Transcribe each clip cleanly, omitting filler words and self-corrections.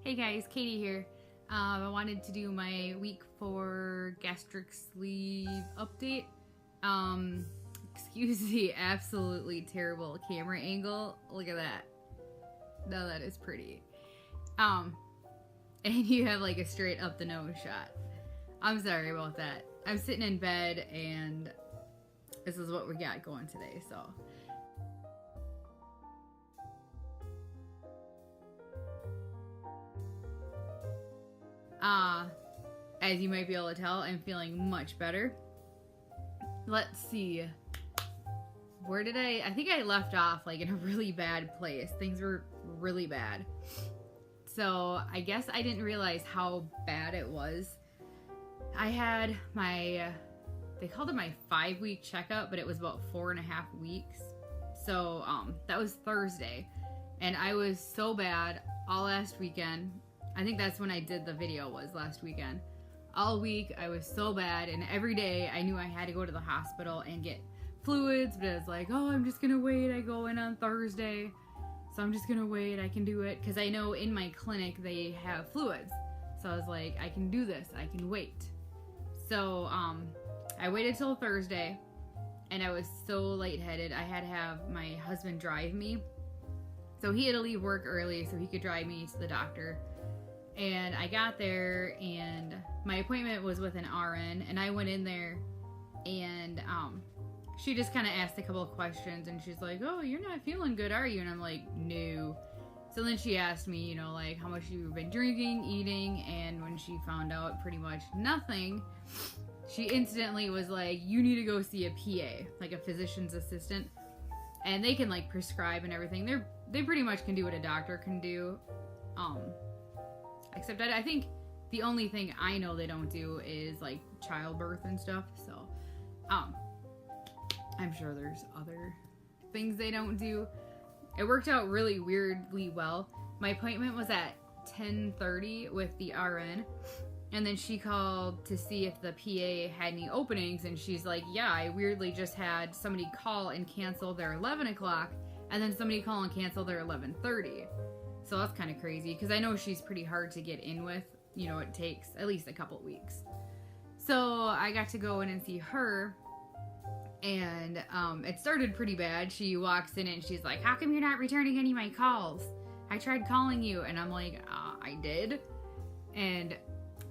Hey guys, Katie here. I wanted to do my week 4 gastric sleeve update. Excuse the absolutely terrible camera angle. Look at that. No, that is pretty. And you have like a straight up the nose shot. I'm sorry about that. I'm sitting in bed and this is what we got going today, so. As you might be able to tell, I'm feeling much better. Let's see. Where did I think I left off like in a really bad place. Things were really bad. So I guess I didn't realize how bad it was. I had they called it my 5-week checkup, but it was about 4.5 weeks. So that was Thursday. And I was so bad all last weekend. I think that's when I did the video, was last weekend. All week I was so bad, and every day I knew I had to go to the hospital and get fluids, but I was like, oh, I'm just gonna wait. I go in on Thursday, so I'm just gonna wait. I can do it, because I know in my clinic they have fluids. So I was like, I can do this. I can wait. So I waited till Thursday, and I was so lightheaded. I had to have my husband drive me. So he had to leave work early so he could drive me to the doctor. And I got there, and my appointment was with an RN, and I went in there, and she just kind of asked a couple of questions, and she's like, oh, you're not feeling good, are you? And I'm like, no. So then she asked me, you know, like how much you've been drinking, eating, and when she found out pretty much nothing, she instantly was like, you need to go see a PA, like a physician's assistant, and they can like prescribe and everything. They pretty much can do what a doctor can do. Except I think the only thing I know they don't do is like childbirth and stuff. So, I'm sure there's other things they don't do. It worked out really weirdly well. My appointment was at 10:30 with the RN, and then she called to see if the PA had any openings, and she's like, yeah, I weirdly just had somebody call and cancel their 11 o'clock, and then somebody call and cancel their 11:30. So that's kind of crazy, because I know she's pretty hard to get in with. You know, it takes at least a couple weeks. So I got to go in and see her, and it started pretty bad. She walks in and she's like, how come you're not returning any of my calls? I tried calling you. And I'm like, I did. And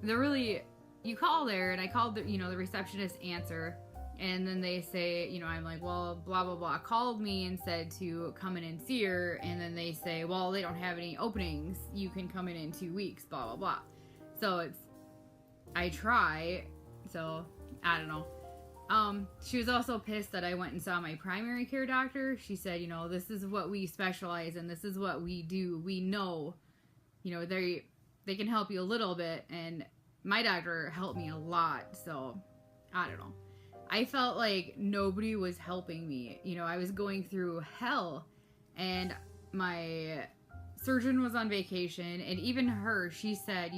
you call there, and I called the receptionist answer. And then they say, I'm like, well, blah, blah, blah, called me and said to come in and see her. And then they say, well, they don't have any openings. You can come in 2 weeks, blah, blah, blah. So I try. So I don't know. She was also pissed that I went and saw my primary care doctor. She said, this is what we specialize in. This is what we do. We know, they can help you a little bit. And my doctor helped me a lot. So I don't know. I felt like nobody was helping me. I was going through hell, and my surgeon was on vacation, and even her, she said,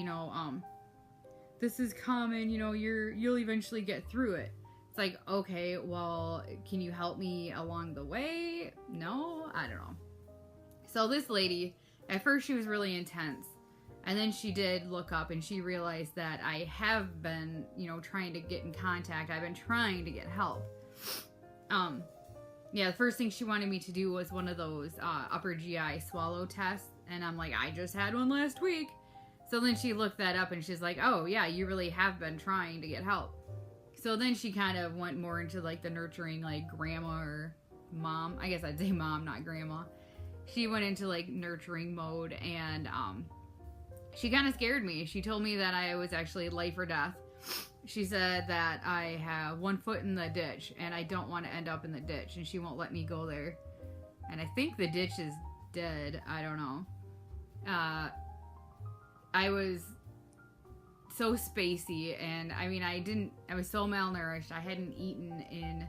this is common, you'll eventually get through it. It's like, okay, well, can you help me along the way? No, I don't know. So this lady, at first she was really intense. And then she did look up, and she realized that I have been, trying to get in contact. I've been trying to get help. Yeah, the first thing she wanted me to do was one of those upper GI swallow tests. And I'm like, I just had one last week. So then she looked that up, and she's like, oh, yeah, you really have been trying to get help. So then she kind of went more into, like, the nurturing, like, grandma or mom. I guess I'd say mom, not grandma. She went into, like, nurturing mode, and she kind of scared me. She told me that I was actually life or death. She said that I have 1 foot in the ditch, and I don't want to end up in the ditch, and she won't let me go there. And I think the ditch is dead. I don't know. I was so spacey, and I mean, I was so malnourished. I hadn't eaten in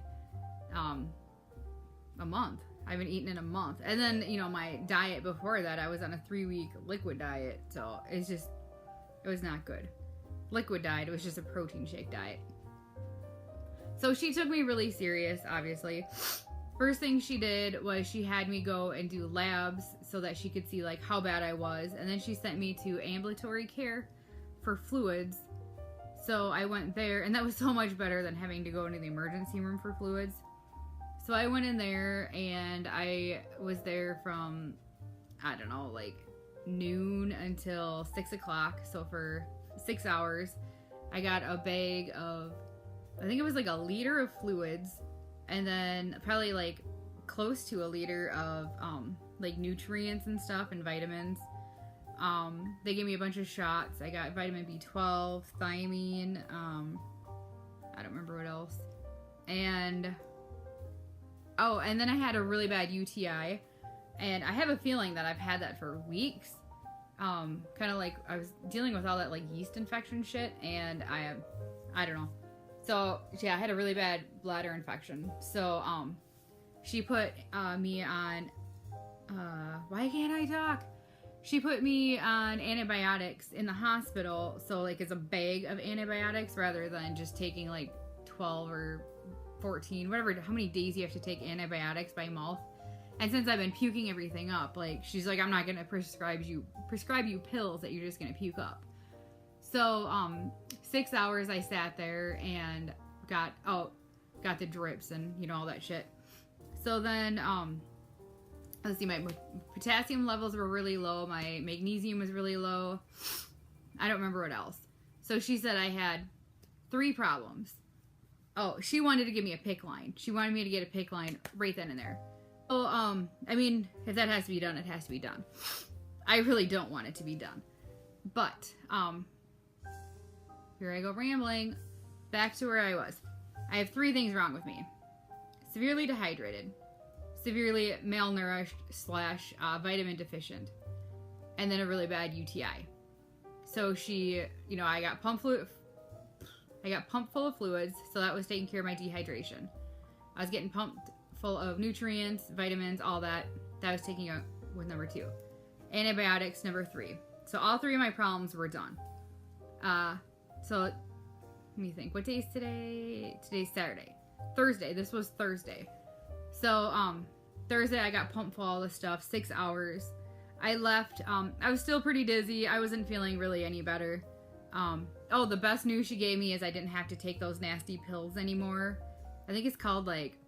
a month. I haven't eaten in a month. And then, my diet before that, I was on a 3-week liquid diet. So it was not good. Liquid diet, it was just a protein shake diet. So she took me really serious, obviously. First thing she did was she had me go and do labs so that she could see like how bad I was. And then she sent me to ambulatory care for fluids. So I went there, and that was so much better than having to go into the emergency room for fluids. So I went in there, and I was there from, I don't know, like noon until 6 o'clock. So for 6 hours, I got a bag of, I think it was like a liter of fluids, and then probably like close to a liter of like nutrients and stuff and vitamins. They gave me a bunch of shots. I got vitamin B12, thiamine, I don't remember what else. And and then I had a really bad UTI, and I have a feeling that I've had that for weeks. Kind of like I was dealing with all that like yeast infection shit, and I don't know. So yeah, I had a really bad bladder infection. So she put me on why can't I talk? She put me on antibiotics in the hospital, so like it's a bag of antibiotics rather than just taking like 12 or 14, whatever, how many days you have to take antibiotics by mouth. And since I've been puking everything up, like she's like, I'm not gonna prescribe you pills that you're just gonna puke up. So 6 hours I sat there and got the drips and you know all that shit. So then let's see, my potassium levels were really low, my magnesium was really low. I don't remember what else. So she said I had 3 problems. Oh, she wanted to give me a Picc line. She wanted me to get a Picc line right then and there. Oh, I mean, if that has to be done, it has to be done. I really don't want it to be done. But, here I go rambling. Back to where I was. I have 3 things wrong with me. Severely dehydrated. Severely malnourished / vitamin deficient. And then a really bad UTI. So she, you know, I got pumped full of fluids, so that was taking care of my dehydration. I was getting pumped full of nutrients, vitamins, all that. That was taking out with number 2. Antibiotics, number 3. So all 3 of my problems were done. So let me think. What day is today? Today's Saturday. Thursday. This was Thursday. So Thursday I got pumped full of all this stuff. 6 hours. I left. I was still pretty dizzy. I wasn't feeling really any better. The best news she gave me is I didn't have to take those nasty pills anymore. I think it's called like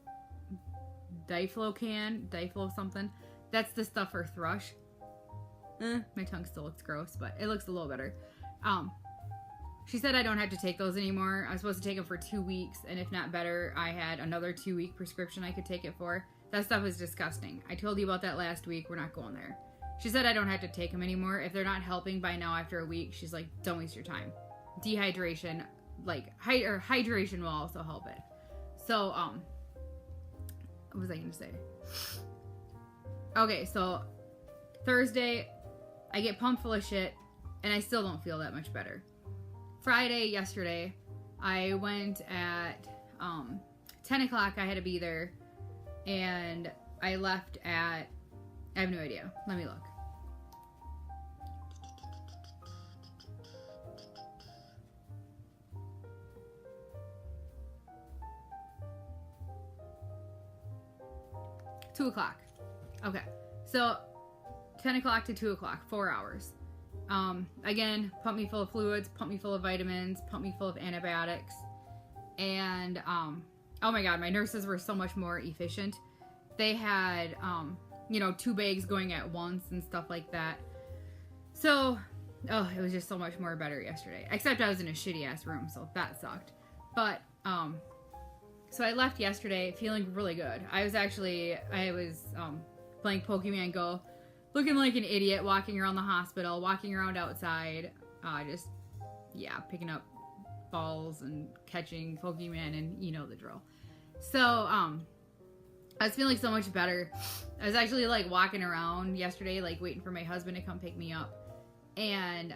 Diflo something. That's the stuff for thrush. My tongue still looks gross, but it looks a little better. She said I don't have to take those anymore. I was supposed to take them for 2 weeks, and if not better, I had another 2-week prescription I could take it for. That stuff was disgusting. I told you about that last week. We're not going there. She said I don't have to take them anymore. If they're not helping by now after a week, she's like, don't waste your time. Dehydration, hydration will also help it. So, what was I going to say? Okay, so Thursday, I get pumped full of shit, and I still don't feel that much better. Friday, yesterday, I went at 10 o'clock. I had to be there, and I left at, I have no idea. Let me look. Two o'clock. Okay. So 10 o'clock to 2 o'clock, 4 hours. Again, pump me full of fluids, pump me full of vitamins, pump me full of antibiotics. And, oh my God, my nurses were so much more efficient. They had, 2 bags going at once and stuff like that. So, it was just so much more better yesterday. Except I was in a shitty ass room, so that sucked. But, so I left yesterday feeling really good. I was playing Pokemon Go, looking like an idiot, walking around the hospital, walking around outside, picking up balls and catching Pokemon, and you know the drill. So, I was feeling so much better. I was actually like walking around yesterday, like waiting for my husband to come pick me up, and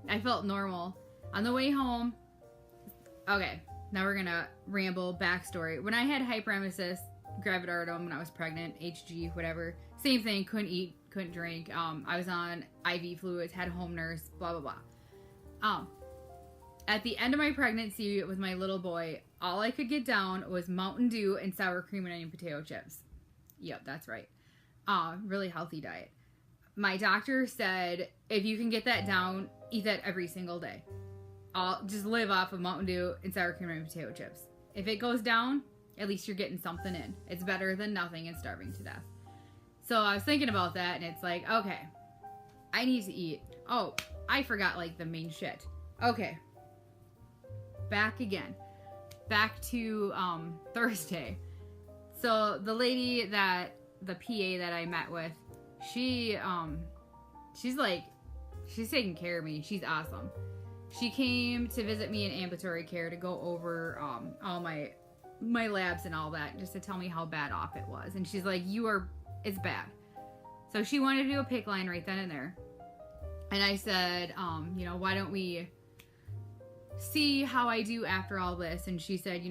I felt normal. On the way home, okay, now we're gonna ramble backstory. When I had hyperemesis gravidarum when I was pregnant, HG, whatever, same thing, couldn't eat, couldn't drink. I was on IV fluids, had a home nurse, blah, blah, blah. At the end of my pregnancy with my little boy, all I could get down was Mountain Dew and sour cream and onion potato chips. Yep, that's right. Really healthy diet. My doctor said, if you can get that down, eat that every single day. Just live off of Mountain Dew and sour cream and onion potato chips. If it goes down, at least you're getting something in. It's better than nothing and starving to death. So I was thinking about that, and it's like, okay, I need to eat. Oh, I forgot, like, the main shit. Okay. Back again. Back to Thursday. So the lady the PA that I met with, she's taking care of me. She's awesome. She came to visit me in ambulatory care to go over all my labs and all that, just to tell me how bad off it was. And she's like, it's bad. So she wanted to do a PICC line right then and there. And I said, why don't we see how I do after all this? And she said,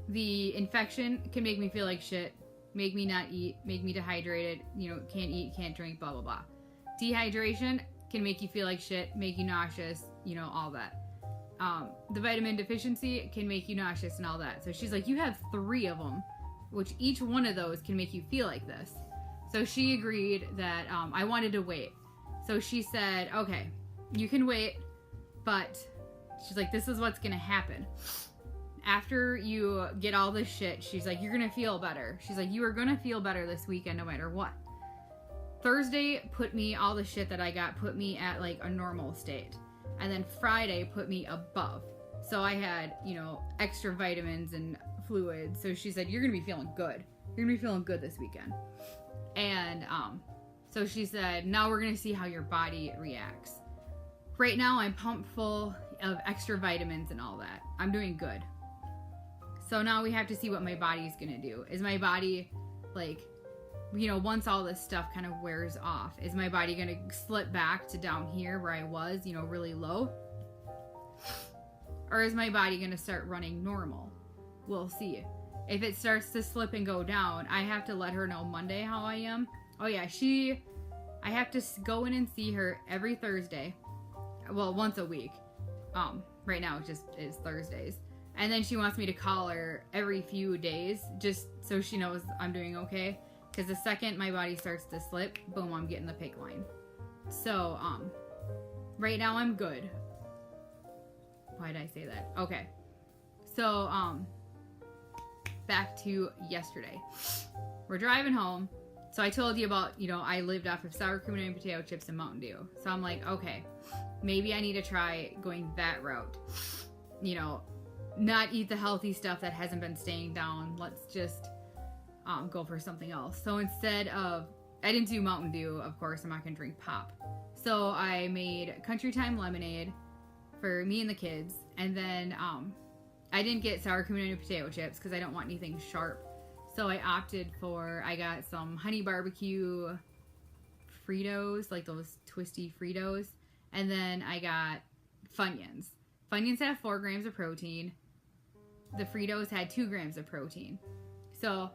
the infection can make me feel like shit, make me not eat, make me dehydrated, can't eat, can't drink, blah, blah, blah. Dehydration can make you feel like shit, make you nauseous, all that. The vitamin deficiency can make you nauseous and all that. So she's like, you have 3 of them, which each one of those can make you feel like this. So she agreed that I wanted to wait. So she said, okay, you can wait, but she's like, this is what's going to happen. After you get all this shit, she's like, you're going to feel better. She's like, you are going to feel better this weekend no matter what. Thursday all the shit that I got put me at like a normal state. And then Friday put me above. So I had, extra vitamins and fluids. So she said, you're going to be feeling good. You're going to be feeling good this weekend. And so she said, now we're going to see how your body reacts. Right now I'm pumped full of extra vitamins and all that. I'm doing good. So now we have to see what my body's going to do. Is my body, once all this stuff kind of wears off, is my body going to slip back to down here where I was, really low? Or is my body going to start running normal? We'll see. If it starts to slip and go down, I have to let her know Monday how I am. Oh yeah, I have to go in and see her every Thursday. Well, once a week. Right now it just is Thursdays. And then she wants me to call her every few days, just so she knows I'm doing okay. Because the second my body starts to slip, boom, I'm getting the PICC line. So, right now I'm good. Why did I say that? Okay. So, back to yesterday. We're driving home. So I told you about, I lived off of sour cream and onion potato chips and Mountain Dew. So I'm like, okay, maybe I need to try going that route. Not eat the healthy stuff that hasn't been staying down. Let's just go for something else. So instead of, I didn't do Mountain Dew, of course, I'm not going to drink pop. So I made Country Time lemonade for me and the kids. And then I didn't get sour cream and onion potato chips because I don't want anything sharp. So I I got some honey barbecue Fritos, like those twisty Fritos. And then I got Funyuns. Funyuns have 4 grams of protein. The Fritos had 2 grams of protein. So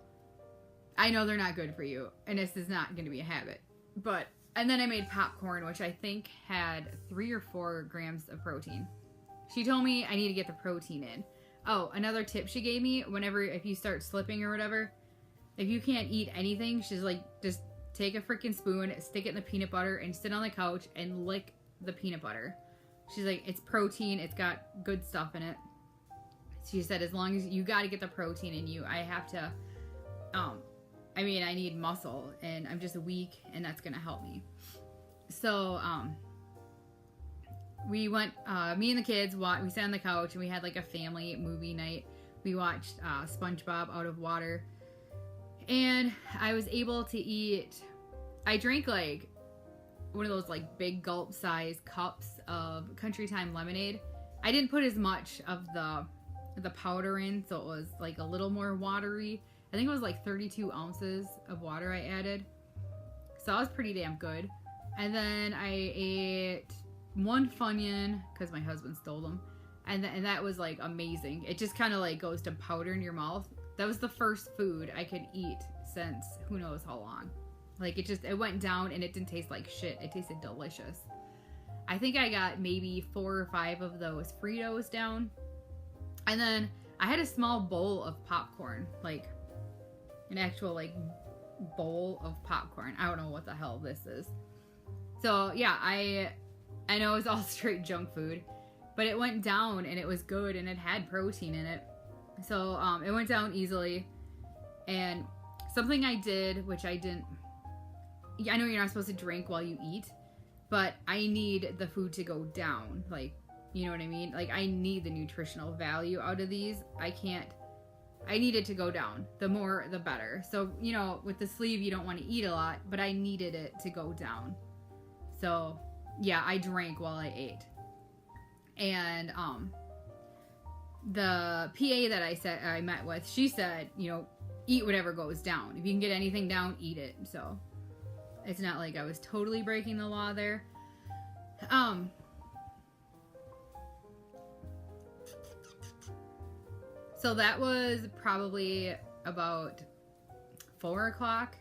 I know they're not good for you, and this is not going to be a habit. And then I made popcorn, which I think had 3 or 4 grams of protein. She told me I need to get the protein in. Oh, another tip she gave me, if you start slipping or whatever, if you can't eat anything, she's like, just take a freaking spoon, stick it in the peanut butter, and sit on the couch and lick the peanut butter. She's like, it's protein, it's got good stuff in it. She said, as long as you got to get the protein in you, I have to, I need muscle, and I'm just weak, and that's going to help me. So, we went, me and the kids, we sat on the couch, and we had like a family movie night. We watched SpongeBob Out of Water, and I was able to eat, I drank like one of those like big gulp size cups of Country Time lemonade. I didn't put as much of the powder in, so it was like a little more watery. I think it was like 32 ounces of water I added. So that was pretty damn good. And then I ate 1 Funyun, because my husband stole them. And that was like amazing. It just kind of like goes to powder in your mouth. That was the first food I could eat since who knows how long. Like it went down and it didn't taste like shit. It tasted delicious. I think I got maybe 4 or 5 of those Fritos down. And then I had a small bowl of popcorn, like an actual like bowl of popcorn. I don't know what the hell this is. So yeah, I know it was all straight junk food, but it went down and it was good and it had protein in it. So it went down easily. And something I did, which I didn't, I know you're not supposed to drink while you eat, but I need the food to go down. Like, you know what I mean? Like, I need the nutritional value out of these. I need it to go down. The more, the better. So, you know, with the sleeve, you don't want to eat a lot, but I needed it to go down. So, yeah, I drank while I ate. And, the PA that I met with, she said, you know, eat whatever goes down. If you can get anything down, eat it. So, it's not like I was totally breaking the law there. So that was probably about 4 o'clock.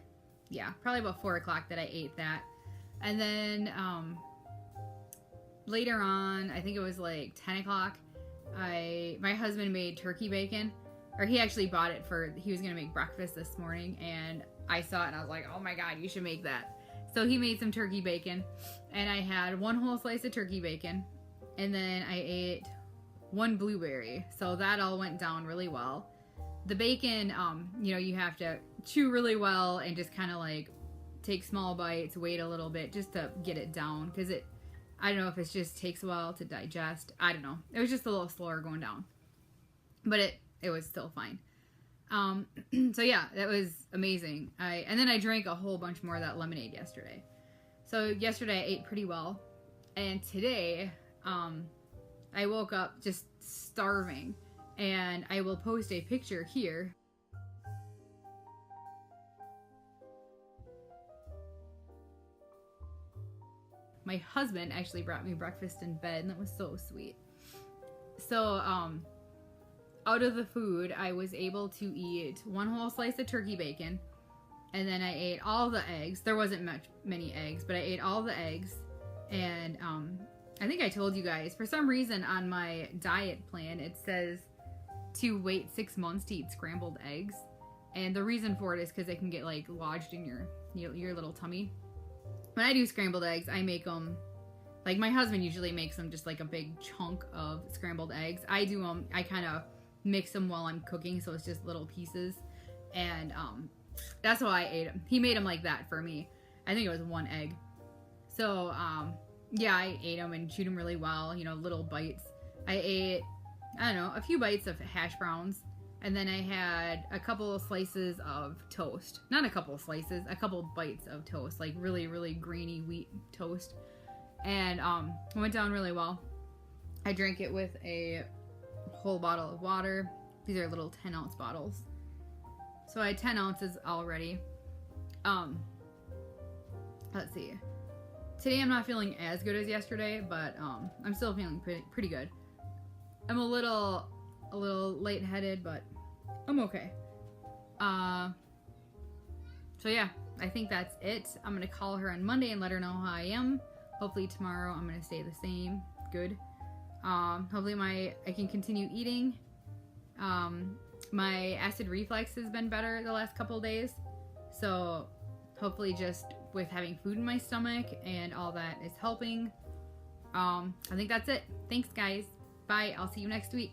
Yeah, probably about 4 o'clock that I ate that. And then later on, I think it was like 10 o'clock, my husband made turkey bacon. Or he actually bought it he was going to make breakfast this morning. And I saw it and I was like, oh my God, you should make that. So he made some turkey bacon. And I had 1 whole slice of turkey bacon. And then I ate 1 blueberry. So that all went down really well. The bacon, you know, you have to chew really well and just kind of like take small bites, wait a little bit just to get it down. Because I don't know if it just takes a while to digest. I don't know. It was just a little slower going down. But it was still fine. So yeah, that was amazing. And then I drank a whole bunch more of that lemonade yesterday. So yesterday I ate pretty well. And today, I woke up just starving. And I will post a picture here. My husband actually brought me breakfast in bed, and that was so sweet. So, out of the food, I was able to eat 1 whole slice of turkey bacon, and then I ate all the eggs. There wasn't many eggs, but I ate all the eggs. And I think I told you guys, for some reason on my diet plan, it says to wait 6 months to eat scrambled eggs. And the reason for it is because they can get like lodged in your little tummy. When I do scrambled eggs, I make them, like my husband usually makes them just like a big chunk of scrambled eggs. I do them, I kind of mix them while I'm cooking, so it's just little pieces. And that's why I ate them. He made them like that for me. I think it was 1 egg. So yeah, I ate them and chewed them really well, you know, little bites. I ate, I don't know, a few bites of hash browns. And then I had a couple of slices of toast. Not a couple of slices, a couple of bites of toast. Like really, really grainy wheat toast. And it went down really well. I drank it with a whole bottle of water. These are little 10-ounce bottles. So I had 10 ounces already. Let's see. Today I'm not feeling as good as yesterday, but I'm still feeling pretty good. I'm a little lightheaded, but I'm okay. So yeah, I think that's it. I'm gonna call her on Monday and let her know how I am. Hopefully tomorrow I'm gonna stay the same. Good. Hopefully I can continue eating. My acid reflux has been better the last couple of days. So hopefully just with having food in my stomach and all that is helping. I think that's it. Thanks guys. Bye. I'll see you next week.